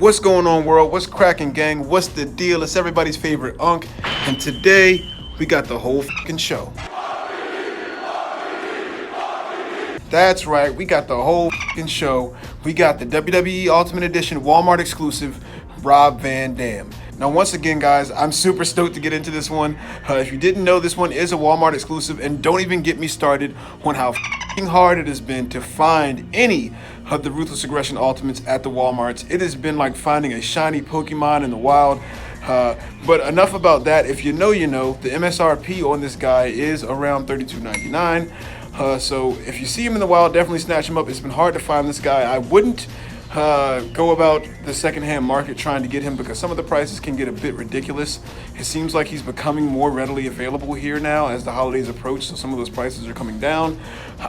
What's going on, world? What's cracking, gang? What's the deal? It's everybody's favorite Unk, and today we got the whole fucking show. That's right, we got the whole fucking show. We got the WWE Ultimate Edition Walmart exclusive, Rob Van Dam. Now, once again, guys, I'm super stoked to get into this one. If you didn't know, this one is a Walmart exclusive, and don't even get me started on how fucking hard it has been to find any of the Ruthless Aggression Ultimates at the Walmarts. It has been like finding a shiny Pokemon in the wild. But enough about that. If you know, you know. The MSRP on this guy is around $32.99. So if you see him in the wild, definitely snatch him up. It's been hard to find this guy. I wouldn't go about the secondhand market trying to get him because some of the prices can get a bit ridiculous. It seems like he's becoming more readily available here now as the holidays approach, so some of those prices are coming down.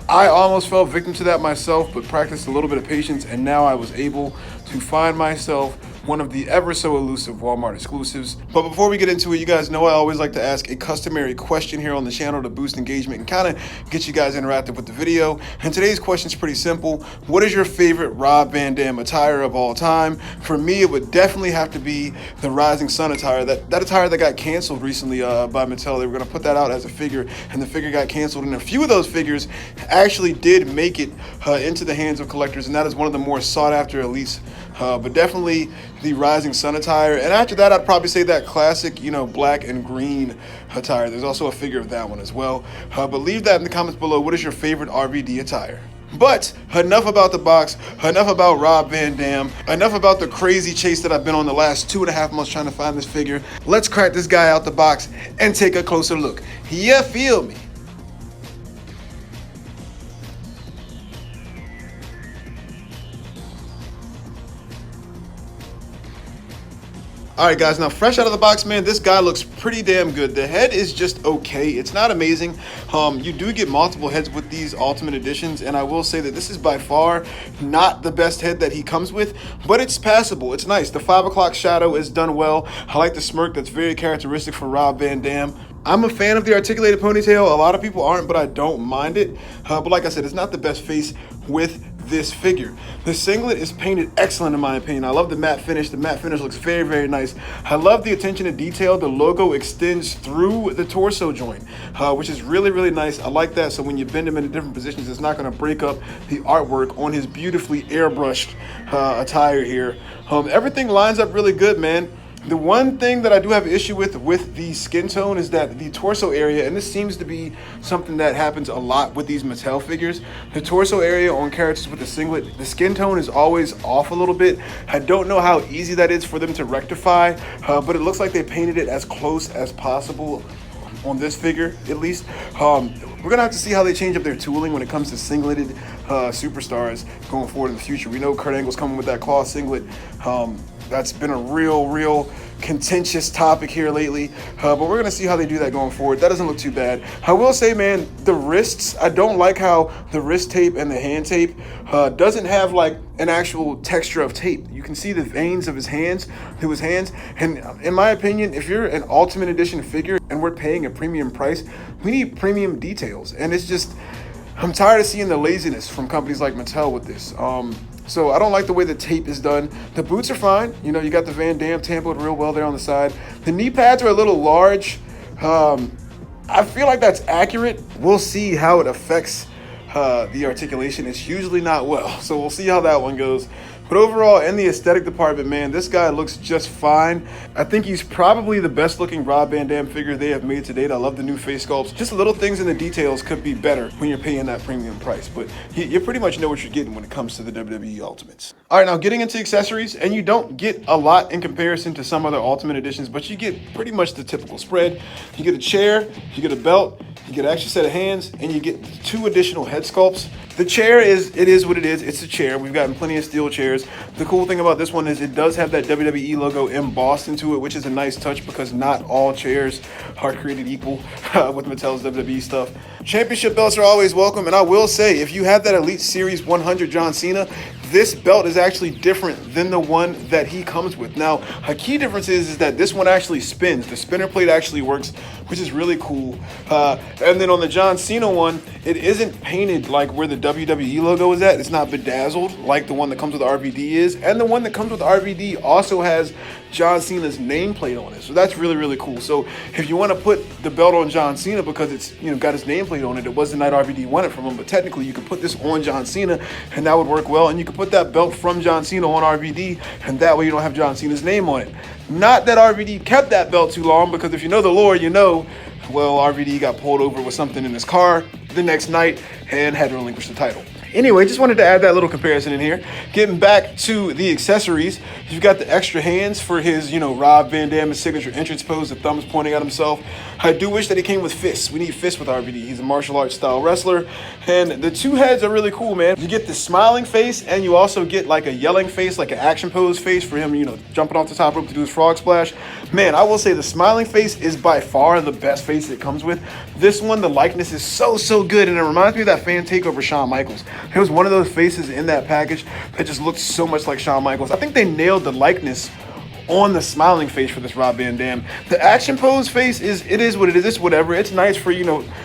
I almost fell victim to that myself, but practiced a little bit of patience, and now I was able to find myself one of the ever so elusive Walmart exclusives. But before we get into it, you guys know I always like to ask a customary question here on the channel to boost engagement and kind of get you guys interactive with the video. And today's question is pretty simple. What is your favorite Rob Van Dam attire of all time? For me, it would definitely have to be the Rising Sun attire. That attire that got canceled recently by Mattel. They were going to put that out as a figure, and the figure got canceled. And a few of those figures actually did make it into the hands of collectors, and that is one of the more sought after elites. But definitely the Rising Sun attire. And after that, I'd probably say that classic, black and green attire. There's also a figure of that one as well. But leave that in the comments below. What is your favorite RVD attire? But enough about the box, enough about Rob Van Dam, enough about the crazy chase that I've been on the last 2.5 months trying to find this figure. Let's crack this guy out the box and take a closer look. You feel me? All right, guys, now fresh out of the box, man, this guy looks pretty damn good. The head is just okay. It's not amazing. You do get multiple heads with these Ultimate Editions, and I will say that this is by far not the best head that he comes with, but it's passable. It's nice. The 5 o'clock shadow is done well. I like the smirk. That's very characteristic for Rob Van Dam. I'm a fan of the articulated ponytail. A lot of people aren't, but I don't mind it. But like I said, it's not the best face with this figure. The singlet is painted excellent in my opinion. I love the matte finish. The matte finish looks very, very nice. I love the attention to detail. The logo extends through the torso joint, which is really, really nice. I like that. So when you bend him into different positions, it's not going to break up the artwork on his beautifully airbrushed attire here. Everything lines up really good, man. The one thing that I do have an issue with the skin tone is that the torso area, and this seems to be something that happens a lot with these Mattel figures, the torso area on characters with the singlet, the skin tone is always off a little bit. I don't know how easy that is for them to rectify, but it looks like they painted it as close as possible on this figure, at least. We're gonna have to see how they change up their tooling when it comes to singleted superstars going forward in the future. We know Kurt Angle's coming with that cloth singlet. That's been a real contentious topic here lately, but we're gonna see how they do that going forward. That doesn't look too bad. I will say, man, the wrists, I don't like how the wrist tape and the hand tape doesn't have like an actual texture of tape. You can see the veins of his hands, and in my opinion, if you're an Ultimate Edition figure and we're paying a premium price, we need premium details. And it's just, I'm tired of seeing the laziness from companies like Mattel with this. So I don't like the way the tape is done. The boots are fine. You got the Van Dam tampoed real well there on the side. The knee pads are a little large. I feel like that's accurate. We'll see how it affects the articulation. It's usually not well. So we'll see how that one goes. But overall, in the aesthetic department, man, this guy looks just fine. I think he's probably the best looking Rob Van Dam figure they have made to date. I love the new face sculpts. Just little things in the details could be better when you're paying that premium price. But you pretty much know what you're getting when it comes to the WWE Ultimates. All right, now getting into accessories, and you don't get a lot in comparison to some other Ultimate Editions, but you get pretty much the typical spread. You get a chair, you get a belt, you get an extra set of hands, and you get 2 additional head sculpts. The chair is what it is. It's a chair. We've gotten plenty of steel chairs. The cool thing about this one is it does have that WWE logo embossed into it, which is a nice touch because not all chairs are created equal with Mattel's WWE stuff. Championship belts are always welcome, and I will say, if you have that Elite Series 100 John Cena, this belt is actually different than the one that he comes with. Now, a key difference is that this one actually spins. The spinner plate actually works, which is really cool. And then on the John Cena one, it isn't painted like where the WWE logo is at. It's not bedazzled like the one that comes with RVD is. And the one that comes with RVD also has John Cena's nameplate on it. So that's really, really cool. So if you want to put the belt on John Cena because it's, got his nameplate on it, it was the night RVD won it from him, but technically you could put this on John Cena and that would work well. And you could put that belt from John Cena on RVD, and that way you don't have John Cena's name on it. Not that RVD kept that belt too long, because if you know the lore, well, RVD got pulled over with something in his car the next night and had to relinquish the title. Anyway, just wanted to add that little comparison in here. Getting back to the accessories, you've got the extra hands for his, Rob Van Dam's signature entrance pose, the thumbs pointing at himself. I do wish that he came with fists. We need fists with RVD. He's a martial arts style wrestler. And the two heads are really cool, man. You get the smiling face, and you also get like a yelling face, like an action pose face for him, jumping off the top rope to do his frog splash. Man, I will say the smiling face is by far the best face it comes with. This one, the likeness is so good, and it reminds me of that fan takeover Shawn Michaels. It was one of those faces in that package that just looked so much like Shawn Michaels. I think they nailed the likeness on the smiling face for this Rob Van Dam. The action pose face is what it is. It's whatever. It's nice for,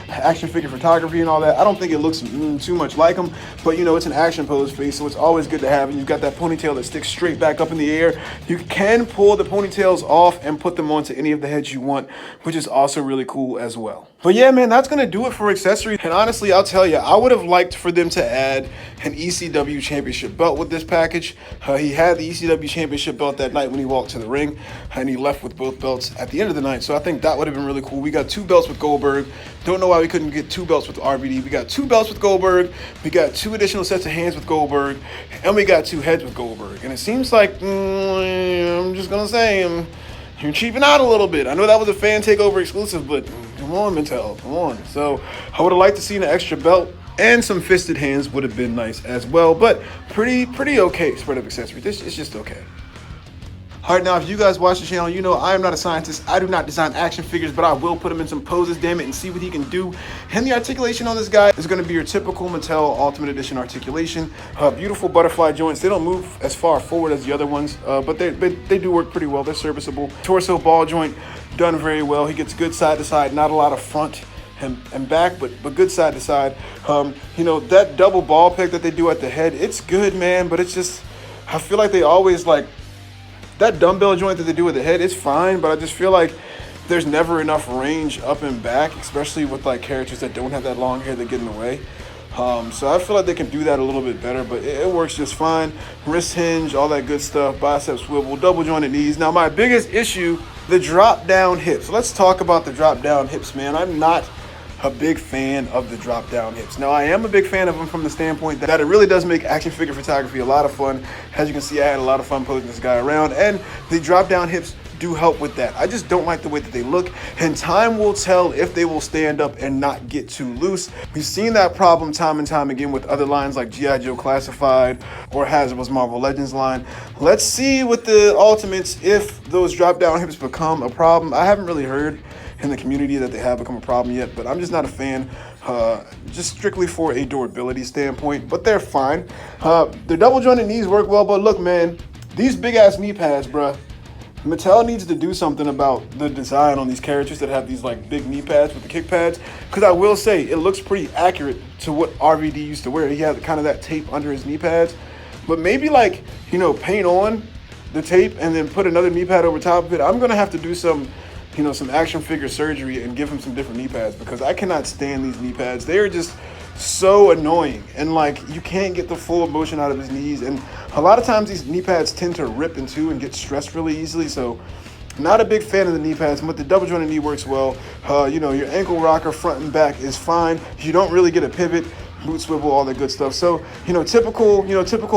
action figure photography and all that. I don't think it looks too much like him, but it's an action pose face, so it's always good to have. And you've got that ponytail that sticks straight back up in the air. You can pull the ponytails off and put them onto any of the heads you want, which is also really cool as well. But yeah, man, that's going to do it for accessories. And honestly, I'll tell you, I would have liked for them to add an ECW championship belt with this package. He had the ECW championship belt that night when he walked to the ring, and he left with both belts at the end of the night. So I think that would have been really cool. We got 2 belts with Goldberg. Don't know why we couldn't get 2 belts with RVD. We got 2 belts with Goldberg. We got 2 additional sets of hands with Goldberg. And we got 2 heads with Goldberg. And it seems like, I'm just going to say, you're cheaping out a little bit. I know that was a fan takeover exclusive, but come on, Mattel, come on. So I would have liked to see an extra belt, and some fisted hands would have been nice as well. But pretty okay spread of accessories. It's just okay. All right, now, if you guys watch the channel, I am not a scientist. I do not design action figures, but I will put him in some poses, damn it, and see what he can do. And the articulation on this guy is going to be your typical Mattel Ultimate Edition articulation. Beautiful butterfly joints. They don't move as far forward as the other ones, but they do work pretty well. They're serviceable. Torso ball joint done very well. He gets good side to side, not a lot of front and back, but good side to side. That double ball peg that they do at the head, it's good, man, but it's just, I feel like they always that dumbbell joint that they do with the head is fine, but I just feel like there's never enough range up and back, especially with characters that don't have that long hair that get in the way. So I feel like they can do that a little bit better, but it works just fine. Wrist hinge, all that good stuff, bicep swivel, double jointed knees. Now my biggest issue, the drop down hips. Let's talk about the drop down hips, man. I'm not a big fan of the drop down hips. Now I am a big fan of them from the standpoint that it really does make action figure photography a lot of fun. As you can see, I had a lot of fun posing this guy around, and the drop down hips do help with that. I just don't like the way that they look, and time will tell if they will stand up and not get too loose. We've seen that problem time and time again with other lines like G.I. Joe Classified or Hasbro's Marvel Legends line. Let's see with the Ultimates if those drop down hips become a problem. I haven't really heard in the community that they have become a problem yet, but I'm just not a fan, just strictly for a durability standpoint, but they're fine. The double jointed knees work well, but look, man, these big ass knee pads, bruh. Mattel needs to do something about the design on these characters that have these big knee pads with the kick pads, because I will say it looks pretty accurate to what RVD used to wear. He had kind of that tape under his knee pads, but maybe paint on the tape and then put another knee pad over top of it. I'm gonna have to do some action figure surgery and give him some different knee pads, because I cannot stand these knee pads. They are just so annoying, and you can't get the full motion out of his knees, and a lot of times these knee pads tend to rip in two and get stressed really easily. So not a big fan of the knee pads, but the double jointed knee works well. Your ankle rocker front and back is fine. You don't really get a pivot, boot swivel, all that good stuff. So typical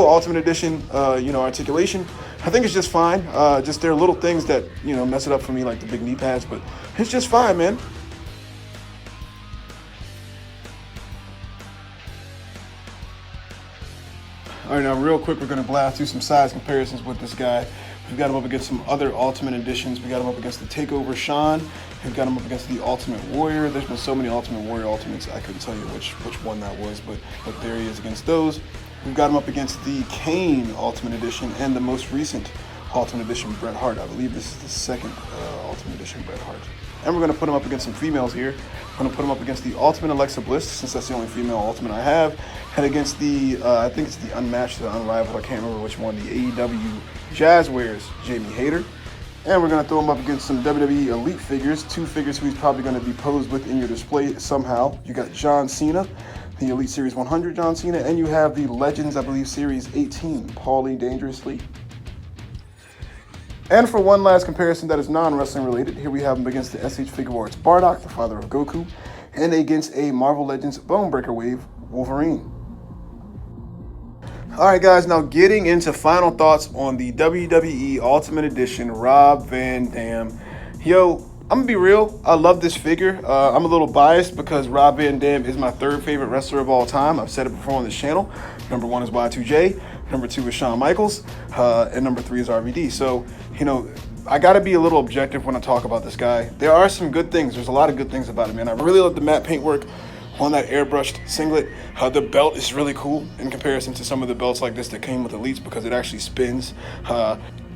Ultimate Edition articulation, I think it's just fine. Just there are little things that mess it up for me, like the big knee pads, but it's just fine, man. All right, now real quick, we're gonna blast through some size comparisons with this guy. We've got him up against some other Ultimate Editions. We got him up against the Takeover Shawn. We've got him up against the Ultimate Warrior. There's been so many Ultimate Warrior Ultimates, I couldn't tell you which one that was, but there he is against those. We've got him up against the Kane Ultimate Edition and the most recent Ultimate Edition Bret Hart. I believe this is the second Ultimate Edition Bret Hart. And we're going to put him up against some females here. We're going to put him up against the Ultimate Alexa Bliss, since that's the only female Ultimate I have. And against the, I think it's the Unmatched, the Unrivaled, I can't remember which one, the AEW Jazz Wears Jamie Hayter. And we're going to throw him up against some WWE Elite figures, two figures who he's probably going to be posed with in your display somehow. You got John Cena, the Elite Series 100 John Cena, and you have the Legends, I believe, Series 18, Paulie Dangerously. And for one last comparison that is non-wrestling related, here we have him against the SH Figure Arts Bardock, the father of Goku, and against a Marvel Legends Bonebreaker Wave Wolverine. Alright guys, now getting into final thoughts on the WWE Ultimate Edition Rob Van Dam. Yo, I'm gonna be real, I love this figure. I'm a little biased because Rob Van Dam is my third favorite wrestler of all time. I've said it before on this channel. Number 1 is Y2J, number 2 is Shawn Michaels, and number 3 is RVD. So, you know, I gotta be a little objective when I talk about this guy. There are some good things. There's a lot of good things about him, man. I really love the matte paint work on that airbrushed singlet. The belt is really cool in comparison to some of the belts like this that came with Elites because it actually spins.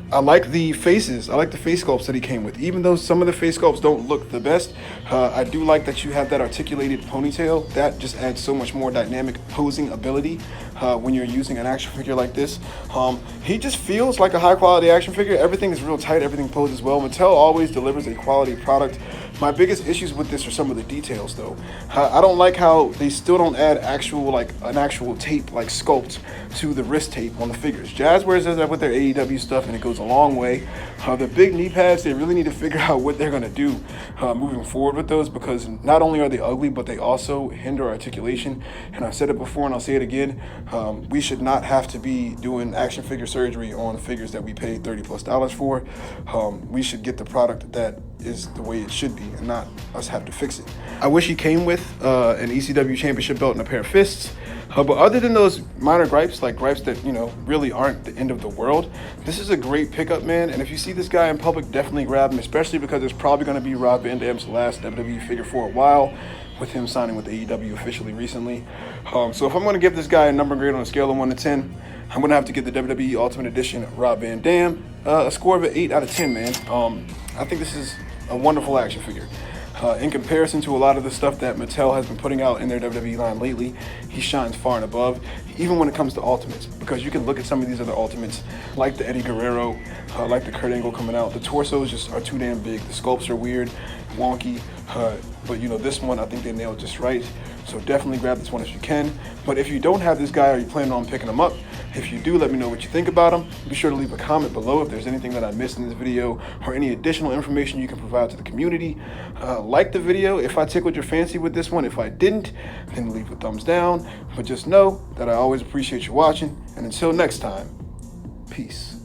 I like the faces. I like the face sculpts that he came with. Even though some of the face sculpts don't look the best, I do like that you have that articulated ponytail. That just adds so much more dynamic posing ability when you're using an action figure like this. He just feels like a high quality action figure. Everything is real tight. Everything poses well. Mattel always delivers a quality product. My biggest issues with this are some of the details though. I don't like how they still don't add an actual tape like sculpt to the wrist tape on the figures. Jazz wears that with their AEW stuff and it goes a long way. The big knee pads, they really need to figure out what they're gonna do moving forward with those, because not only are they ugly, but they also hinder articulation. And I've said it before and I'll say it again, we should not have to be doing action figure surgery on figures that we paid $30+ for. We should get the product that is the way it should be and not us have to fix it. I wish he came with an ECW championship belt and a pair of fists. But other than those minor gripes, like gripes that, you know, really aren't the end of the world, this is a great pickup, man. And if you see this guy in public, definitely grab him, especially because it's probably going to be Rob Van Dam's last WWE figure for a while, with him signing with AEW officially recently. So if I'm going to give this guy a number grade on a scale of 1 to 10, I'm going to have to give the WWE Ultimate Edition Rob Van Dam a score of an 8 out of 10, man. I think this is a wonderful action figure. In comparison to a lot of the stuff that Mattel has been putting out in their WWE line lately, he shines far and above, even when it comes to Ultimates, because you can look at some of these other Ultimates, like the Eddie Guerrero, like the Kurt Angle coming out. The torsos just are too damn big. The sculpts are weird, wonky, but you know, this one I think they nailed just right. So definitely grab this one if you can. But if you don't have this guy, or you plan on picking him up, if you do, let me know what you think about him. Be sure to leave a comment below if there's anything that I missed in this video or any additional information you can provide to the community. Like the video if I tickled your fancy with this one. If I didn't, then leave a thumbs down. But just know that I always appreciate you watching. And until next time, peace.